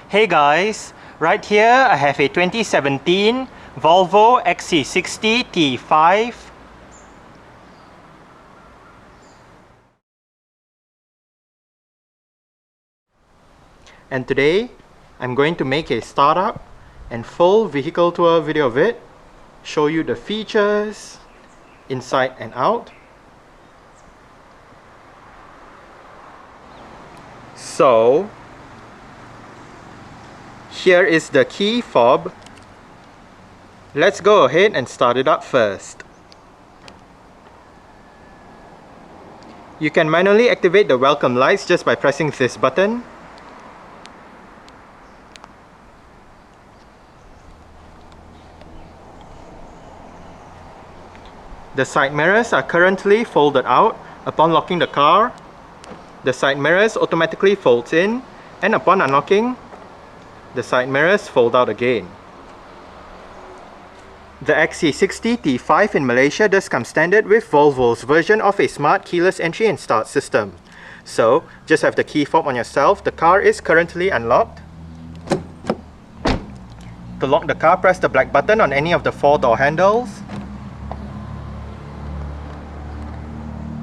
Hey guys, right here I have a 2017 Volvo XC60 T5. And today I'm going to make a startup and full vehicle tour video of it, show you the features inside and out. So here is the key fob. Let's go ahead and start it up first. You can manually activate the welcome lights just by pressing this button. The side mirrors are currently folded out. Upon locking the car, the side mirrors automatically folds in, and upon unlocking, the side mirrors fold out again. The XC60 T5 in Malaysia does come standard with Volvo's version of a smart keyless entry and start system. So, just have the key fob on yourself. The car is currently unlocked. To lock the car, press the black button on any of the 4 door handles.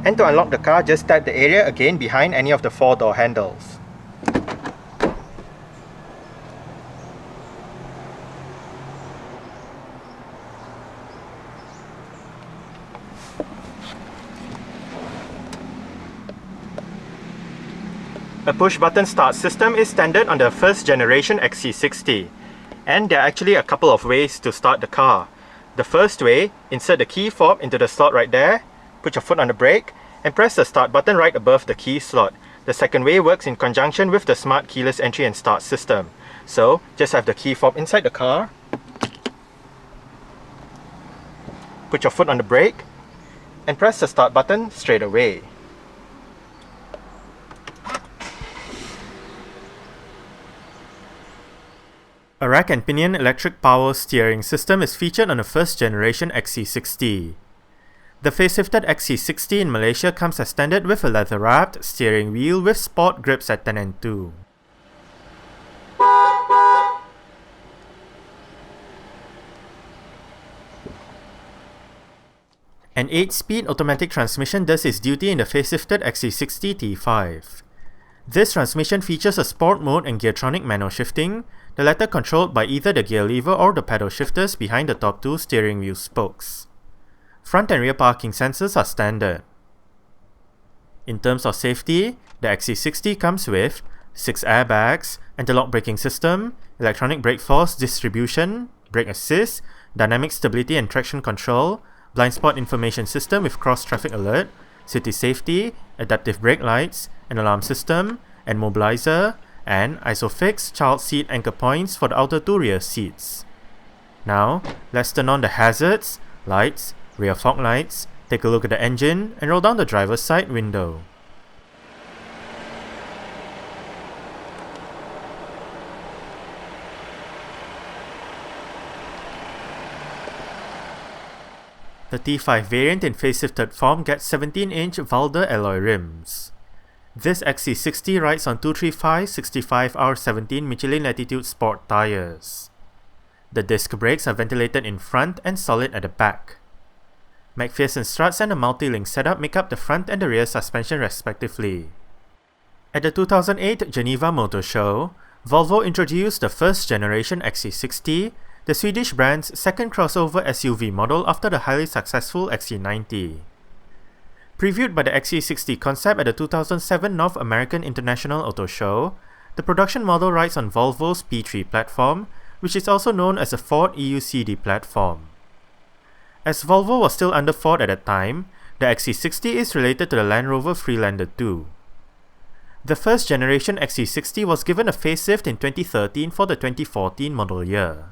And to unlock the car, just tap the area again behind any of the 4 door handles. A push-button start system is standard on the first generation XC60, and there are actually a couple of ways to start the car. The first way, insert the key fob into the slot right there, put your foot on the brake, and press the start button right above the key slot. The second way works in conjunction with the smart keyless entry and start system. So, just have the key fob inside the car, put your foot on the brake, and press the start button straight away. A rack and pinion electric power steering system is featured on the first generation XC60. The facelifted XC60 in Malaysia comes as standard with a leather-wrapped steering wheel with sport grips at 10 and 2. An 8-speed automatic transmission does its duty in the facelifted XC60 T5. This transmission features a sport mode and geartronic manual shifting, the latter controlled by either the gear lever or the pedal shifters behind the top 2 steering wheel spokes. Front and rear parking sensors are standard. In terms of safety, the XC60 comes with 6 airbags, anti-lock braking system, electronic brake force distribution, brake assist, dynamic stability and traction control, blind spot information system with cross-traffic alert, city safety, adaptive brake lights, an alarm system, and mobilizer, and ISOFIX child seat anchor points for the outer 2 rear seats. Now, let's turn on the hazards, lights, rear fog lights, take a look at the engine, and roll down the driver's side window. The T5 variant in facelifted form gets 17-inch Valder alloy rims. This XC60 rides on 235/65R17 Michelin Latitude Sport tyres. The disc brakes are ventilated in front and solid at the back. McPherson struts and a multi-link setup make up the front and the rear suspension respectively. At the 2008 Geneva Motor Show, Volvo introduced the first generation XC60, the Swedish brand's second crossover SUV model after the highly successful XC90. Previewed by the XC60 concept at the 2007 North American International Auto Show, the production model rides on Volvo's P3 platform, which is also known as the Ford EUCD platform. As Volvo was still under Ford at the time, the XC60 is related to the Land Rover Freelander 2. The first generation XC60 was given a facelift in 2013 for the 2014 model year.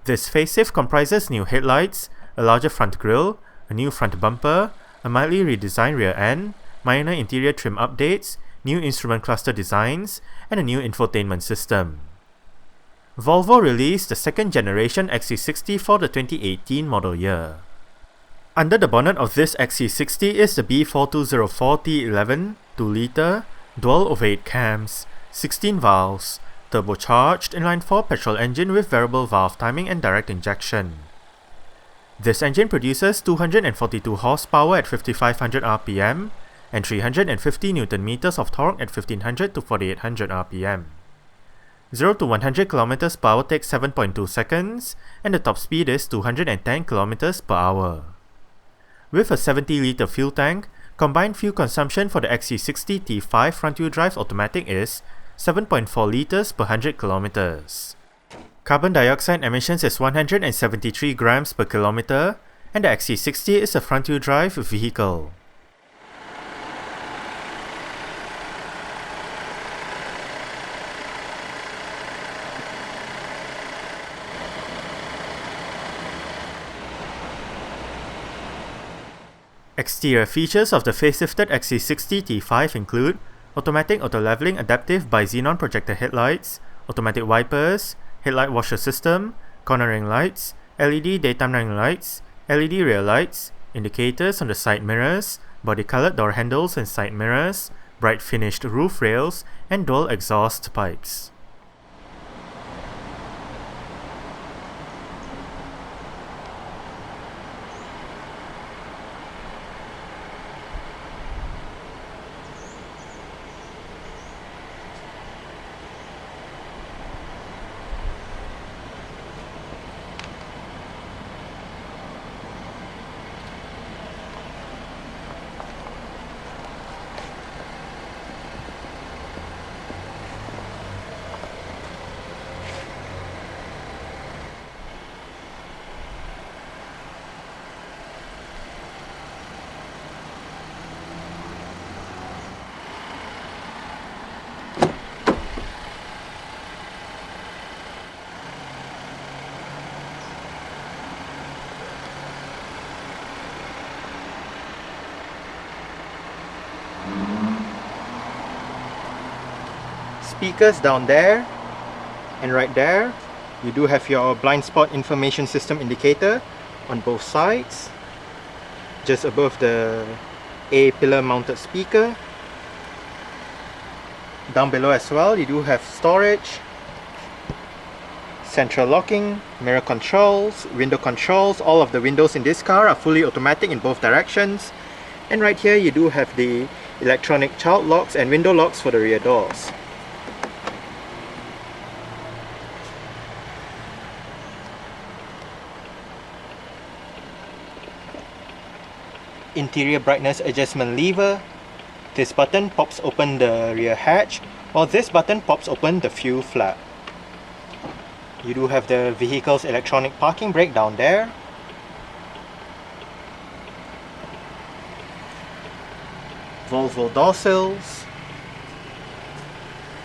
This facelift comprises new headlights, a larger front grille, a new front bumper, a mildly redesigned rear end, minor interior trim updates, new instrument cluster designs, and a new infotainment system. Volvo released the second generation XC60 for the 2018 model year. Under the bonnet of this XC60 is the B4204T11 2-litre, dual overhead cams, 16 valves, turbocharged inline-4 petrol engine with variable valve timing and direct injection. This engine produces 242 horsepower at 5500 rpm and 350 Nm of torque at 1500 to 4800 rpm. 0 to 100 km per hour takes 7.2 seconds, and the top speed is 210 km per hour. With a 70-litre fuel tank, combined fuel consumption for the XC60 T5 front-wheel drive automatic is 7.4 litres per 100 km. Carbon dioxide emissions is 173 grams per kilometre, and the XC60 is a front-wheel drive vehicle. Exterior features of the facelifted XC60 T5 include automatic auto-leveling adaptive bi-xenon projector headlights, automatic wipers, headlight washer system, cornering lights, LED daytime running lights, LED rear lights, indicators on the side mirrors, body-colored door handles and side mirrors, bright finished roof rails, and dual exhaust pipes. Speakers down there and right there. You do have your blind spot information system indicator on both sides, just above the A pillar mounted speaker. Down below as well, you do have storage, central locking, mirror controls, window controls. All of the windows in this car are fully automatic in both directions. And right here you do have the electronic child locks and window locks for the rear doors. Interior brightness adjustment lever. This button pops open the rear hatch, while this button pops open the fuel flap. You do have the vehicle's electronic parking brake down there. Volvo door sills.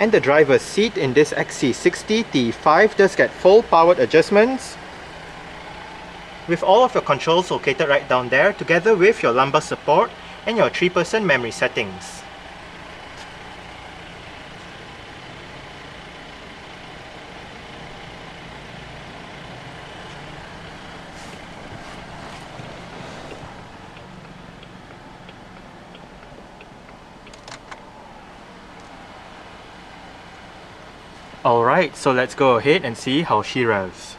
And the driver's seat in this XC60 T5 does get full powered adjustments, with all of your controls located right down there, together with your lumbar support and your 3-person memory settings. Alright, so let's go ahead and see how she revs.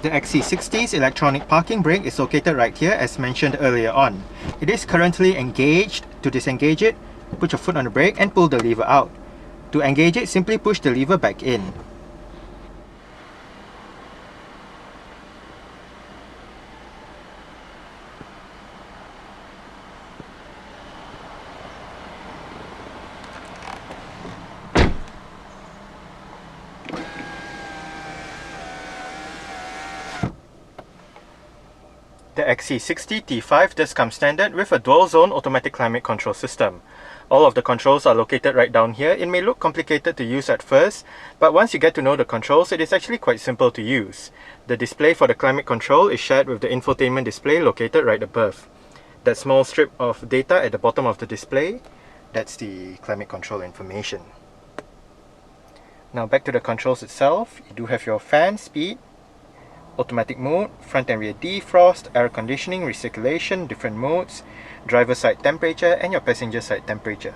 The XC60's electronic parking brake is located right here as mentioned earlier on. It is currently engaged. To disengage it, put your foot on the brake and pull the lever out. To engage it, simply push the lever back in. The XC60 T5 does come standard with a dual-zone automatic climate control system. All of the controls are located right down here. It may look complicated to use at first, but once you get to know the controls, it is actually quite simple to use. The display for the climate control is shared with the infotainment display located right above. That small strip of data at the bottom of the display, that's the climate control information. Now back to the controls itself, you do have your fan speed, automatic mode, front and rear defrost, air conditioning, recirculation, different modes, driver side temperature and your passenger side temperature.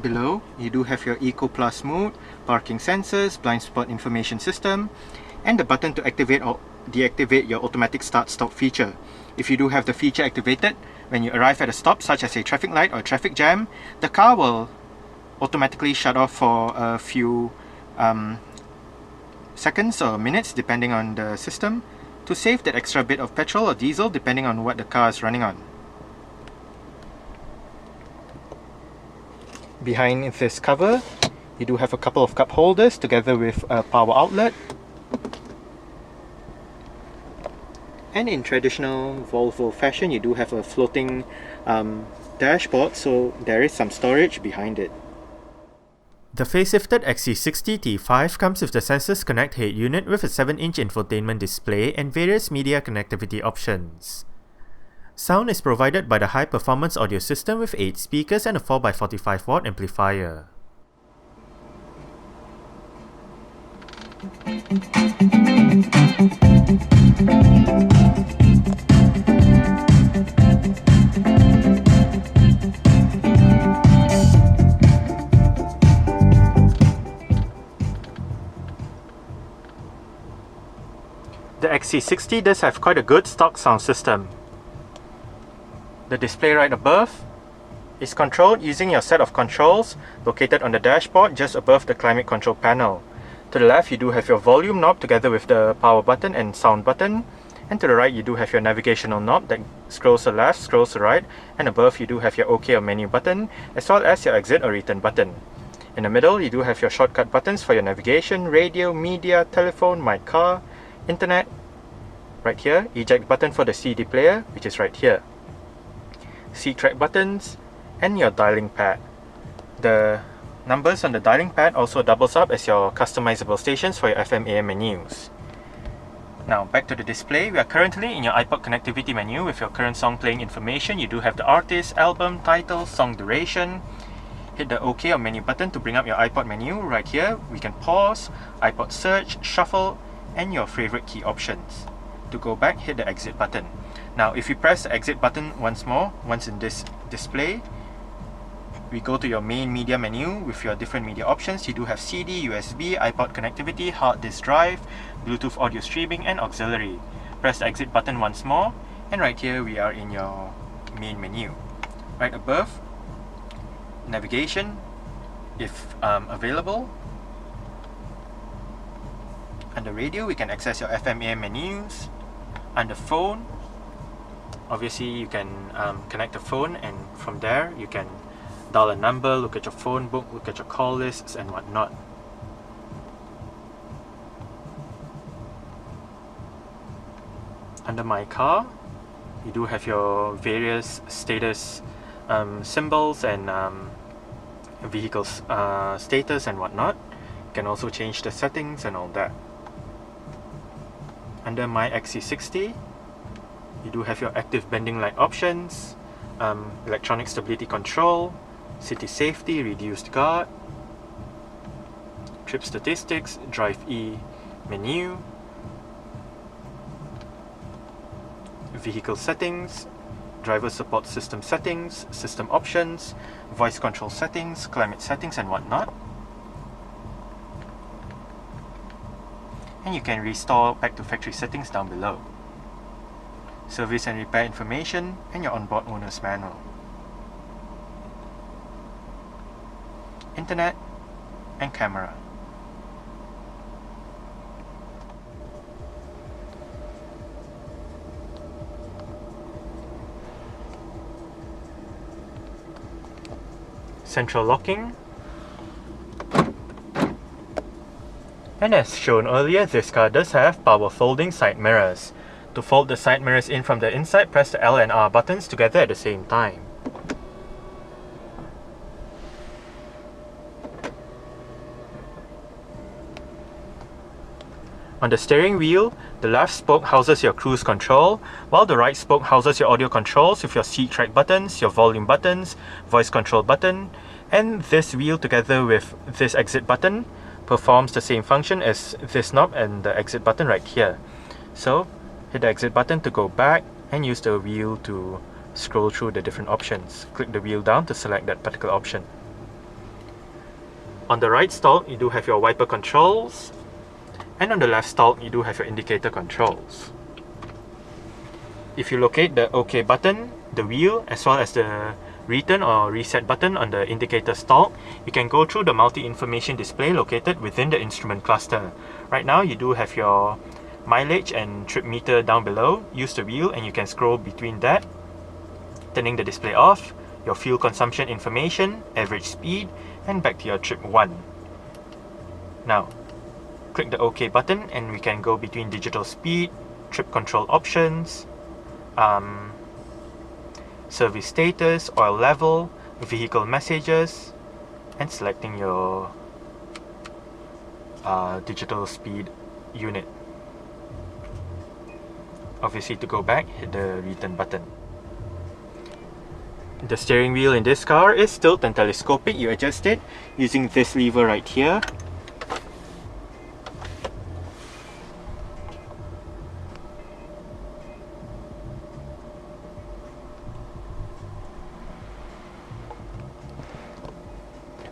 Below, you do have your Eco Plus mode, parking sensors, blind spot information system, and the button to activate or deactivate your automatic start-stop feature. If you do have the feature activated, when you arrive at a stop such as a traffic light or traffic jam, the car will automatically shut off for a few seconds or minutes depending on the system to save that extra bit of petrol or diesel depending on what the car is running on. Behind this cover, you do have a couple of cup holders together with a power outlet. And in traditional Volvo fashion, you do have a floating dashboard, so there is some storage behind it. The facelifted XC60 T5 comes with the Sensors Connect head unit with a 7-inch infotainment display and various media connectivity options. Sound is provided by the high-performance audio system with 8 speakers and a 4x45-watt amplifier. The XC60 does have quite a good stock sound system. The display right above is controlled using your set of controls located on the dashboard just above the climate control panel. To the left, you do have your volume knob together with the power button and sound button. And to the right, you do have your navigational knob that scrolls to the left, scrolls to the right. And above, you do have your OK or menu button, as well as your exit or return button. In the middle, you do have your shortcut buttons for your navigation, radio, media, telephone, my car, internet. Right here, eject button for the CD player, which is right here. Seat track buttons, and your dialing pad. The numbers on the dialing pad also doubles up as your customizable stations for your FM AM menus. Now back to the display, we are currently in your iPod connectivity menu with your current song playing information. You do have the artist, album, title, song duration. Hit the OK or menu button to bring up your iPod menu. Right here, we can pause, iPod search, shuffle, and your favorite key options. To go back, hit the exit button. Now, if you press the exit button once in this display, we go to your main media menu with your different media options. You do have CD, USB, iPod connectivity, hard disk drive, Bluetooth audio streaming, and auxiliary. Press the exit button once more, and right here we are in your main menu. Right above, navigation, if available. Under radio, we can access your FM AM menus. Under phone, obviously you can connect the phone, and from there you can dial a number, look at your phone book, look at your call lists and whatnot. Under my car, you do have your various status symbols and vehicles status and whatnot. You can also change the settings and all that. Under my XC60, you do have your active bending light options, electronic stability control, city safety, reduced guard, trip statistics, drive E menu, vehicle settings, driver support system settings, system options, voice control settings, climate settings and whatnot. And you can restore back to factory settings down below. Service and repair information and your onboard owner's manual. Internet and camera. Central locking. And as shown earlier, this car does have power folding side mirrors. To fold the side mirrors in from the inside, press the L and R buttons together at the same time. On the steering wheel, the left spoke houses your cruise control, while the right spoke houses your audio controls with your seat track buttons, your volume buttons, voice control button, and this wheel together with this exit button performs the same function as this knob and the exit button right here. So hit the exit button to go back and use the wheel to scroll through the different options. Click the wheel down to select that particular option. On the right stalk, you do have your wiper controls, and on the left stalk, you do have your indicator controls. If you locate the OK button, the wheel, as well as the return or reset button on the indicator stalk, you can go through the multi-information display located within the instrument cluster. Right now, you do have your mileage and trip meter down below. Use the wheel and you can scroll between that, turning the display off, your fuel consumption information, average speed, and back to your trip 1. Now, click the OK button and we can go between digital speed, trip control options, service status, oil level, vehicle messages, and selecting your digital speed unit. Obviously, to go back, hit the return button. The steering wheel in this car is tilt and telescopic. You adjust it using this lever right here.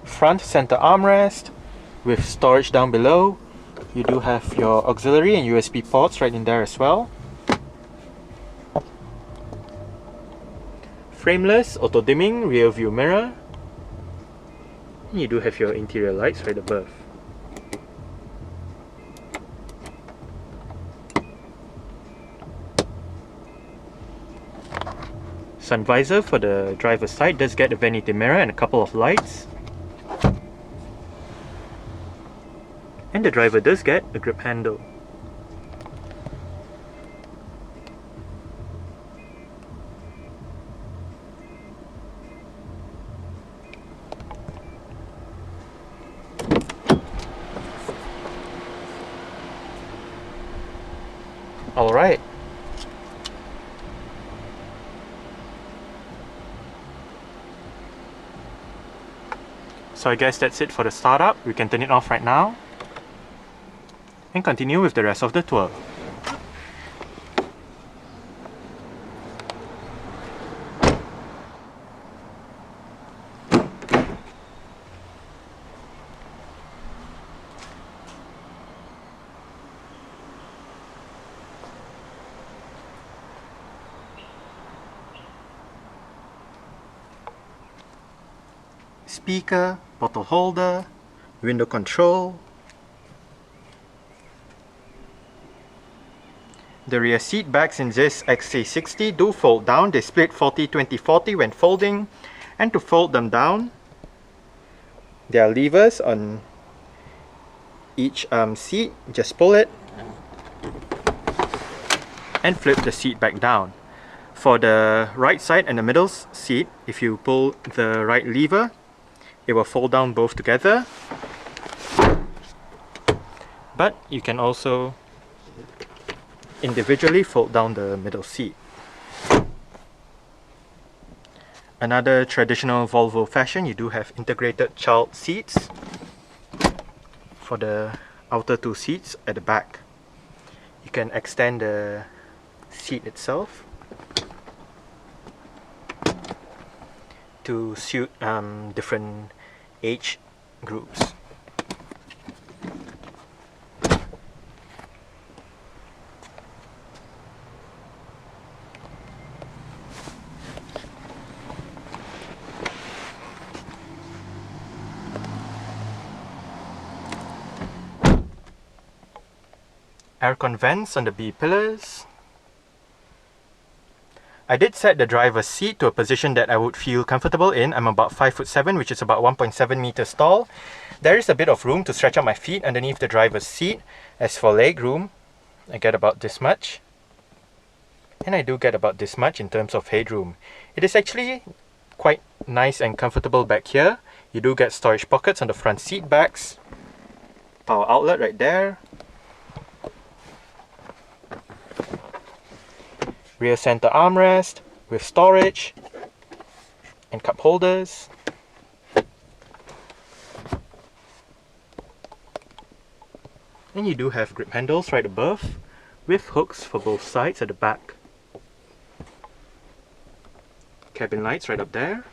Front center armrest with storage down below. You do have your auxiliary and USB ports right in there as well. Frameless auto dimming rear view mirror. And you do have your interior lights right above. Sun visor for the driver's side does get a vanity mirror and a couple of lights. And the driver does get a grip handle. Alright. So I guess that's it for the startup. We can turn it off right now and continue with the rest of the tour. Speaker, bottle holder, window control. The rear seat backs in this XC60 do fold down. They split 40-20-40 when folding, and to fold them down, there are levers on each seat. Just pull it and flip the seat back down. For the right side and the middle seat, if you pull the right lever, it will fold down both together. But you can also individually fold down the middle seat. Another traditional Volvo fashion, you do have integrated child seats. for the outer two seats at the back. You can extend the seat itself to suit different age groups. Aircon vents on the B pillars. I did set the driver's seat to a position that I would feel comfortable in. I'm about 5'7", which is about 1.7 meters tall. There is a bit of room to stretch out my feet underneath the driver's seat. As for legroom, I get about this much. And I do get about this much in terms of headroom. It is actually quite nice and comfortable back here. You do get storage pockets on the front seat backs. Power outlet right there. Rear center armrest with storage and cup holders. And you do have grip handles right above with hooks for both sides at the back. Cabin lights right up there.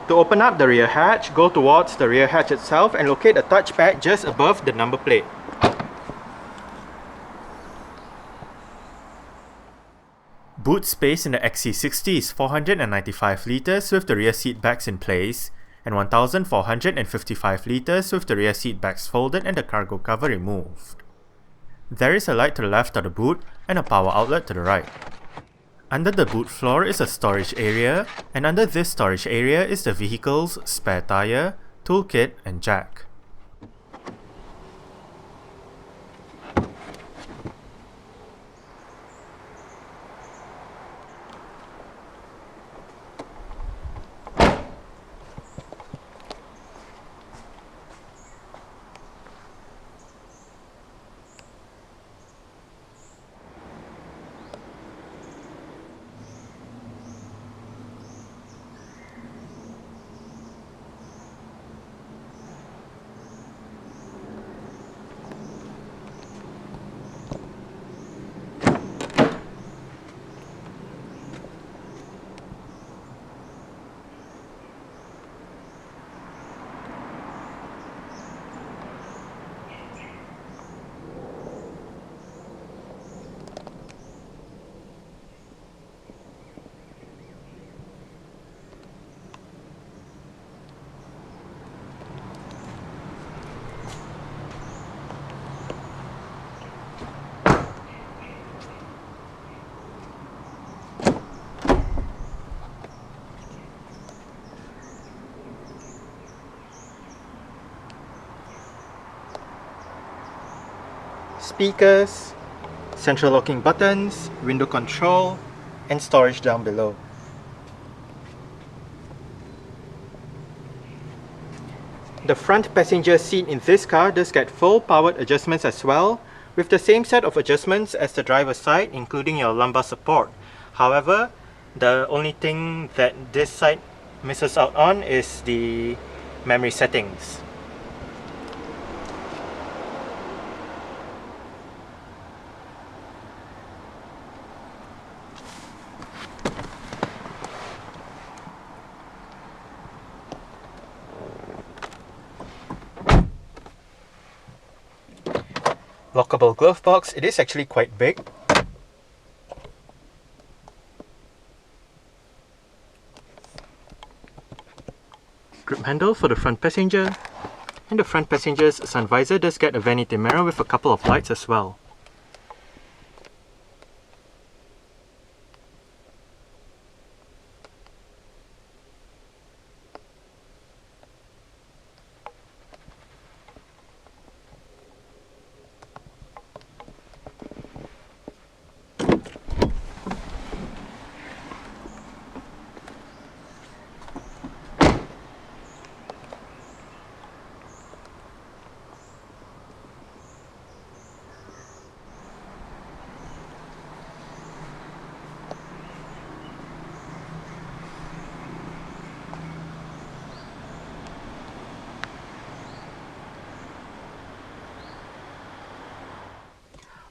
To open up the rear hatch, go towards the rear hatch itself and locate a touchpad just above the number plate. Boot space in the XC60 is 495 litres with the rear seat backs in place, and 1455 litres with the rear seat backs folded and the cargo cover removed. There is a light to the left of the boot and a power outlet to the right. Under the boot floor is a storage area, and under this storage area is the vehicle's spare tyre, toolkit and jack. Speakers, central locking buttons, window control, and storage down below. The front passenger seat in this car does get full powered adjustments as well, with the same set of adjustments as the driver's side, including your lumbar support. However, the only thing that this side misses out on is the memory settings. Lockable glove box, it is actually quite big. Grip handle for the front passenger. And the front passenger's sun visor does get a vanity mirror with a couple of lights as well.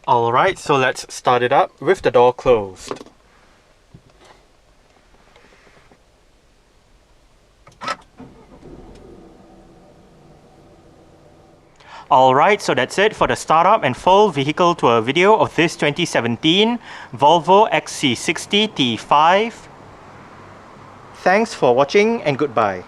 Alright, so let's start it up with the door closed. Alright, so that's it for the startup and full vehicle tour video of this 2017 Volvo XC60 T5. Thanks for watching and goodbye.